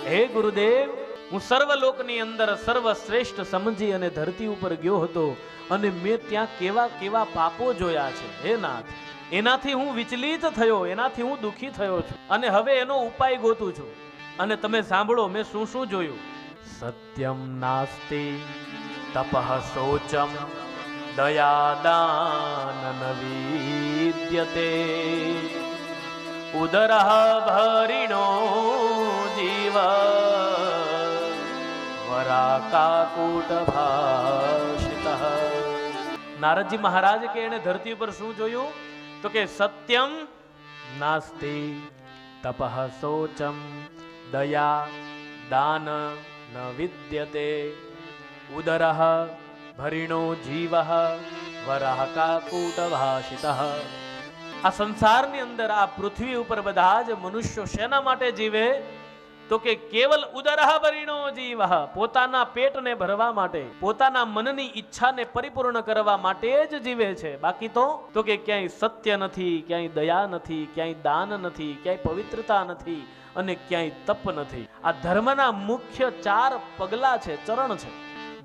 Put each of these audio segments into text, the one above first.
હે ગુરુદેવ, હું સર્વલોકની અંદર સર્વશ્રેષ્ઠ સમજી અને ધરતી ઉપર ગયો હતો અને મેં ત્યાં કેવા કેવા પાપો જોયા છે. હે નાથ, એનાથી હું વિચલિત થયો, એનાથી હું દુઃખી થયો છું અને હવે એનો ઉપાય ગોતું છું. અને તમે સાંભળો મેં શું શું જોયું. સત્યમ નાસ્તિ તપઃ શોચમ દયાદાન ન વિદ્યતે ઉદરઃ ભરિણો જીવ વરાકાકૂટ ભાષિતઃ. નારદજી મહારાજ કે એને ધરતી ઉપર શું જોયું? તો કે સત્યમ નાસ્તિ તપઃ શોચમ દયા દાન ન વિદ્યતે ઉદરઃ ભરિણો જીવ વરાકાકૂટ ભાષિતઃ. આ સંસારની અંદર આ પૃથ્વી ઉપર બધા જ મનુષ્યો શેના માટે જીવે? તો કે કેવલ ઉદરઃ ભરિણો જીવ, પોતાના પેટને ભરવા માટે, પોતાના મનની ઈચ્છાને પરિપૂર્ણ કરવા માટે જ જીવે છે. બાકી તો કે ક્યાંય સત્ય નથી, ક્યાંય દયા નથી, ક્યાંય દાન નથી, ક્યાંય પવિત્રતા નથી અને ક્યાંય તપ નથી. આ ધર્મના મુખ્ય 4 પગલા છે, ચરણ છે.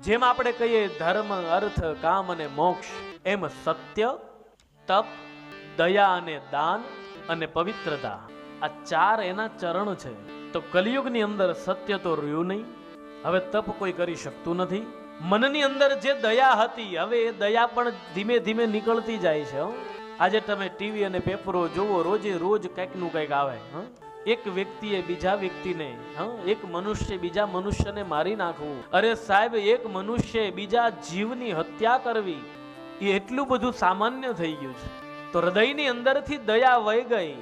જેમ આપણે કહીએ ધર્મ, અર્થ, કામ અને મોક્ષ, એમ સત્ય, તપ, દયા અને દાન અને પવિત્રતા, આ 4 એના ચરણ છે. તો કલિયુગની અંદર સત્ય તો રહ્યું નહીં, હવે તપ કોઈ કરી શકતું નથી. મનની અંદર જે દયા હતી, હવે એ દયા પણ ધીમે ધીમે નીકળતી જાય છે. આજે તમે ટીવી અને પેપરો જોવો, રોજે રોજ કંઈક નું કંઈક આવે. એક વ્યક્તિએ બીજા વ્યક્તિને, એક મનુષ્ય બીજા મનુષ્યને મારી નાખવું, અરે સાહેબ, એક મનુષ્ય બીજા જીવની હત્યા કરવી, એ એટલું બધું સામાન્ય થઈ ગયું છે. તો હૃદયની અંદરથી દયા વહી ગઈ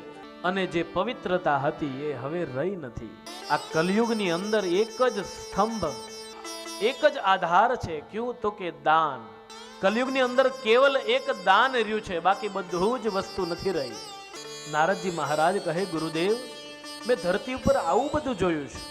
અને જે પવિત્રતા હતી એ હવે રહી નથી. આ કલયુગની અંદર એક જ સ્તંભ, એક જ આધાર છે. ક્યું? તો કે દાન. કલયુગની અંદર કેવલ એક દાન રહ્યું છે, બાકી બધું જ વસ્તુ નથી રહી. નારદજી મહારાજ કહે, ગુરુદેવ, મેં ધરતી ઉપર આવું બધું જોયું છે,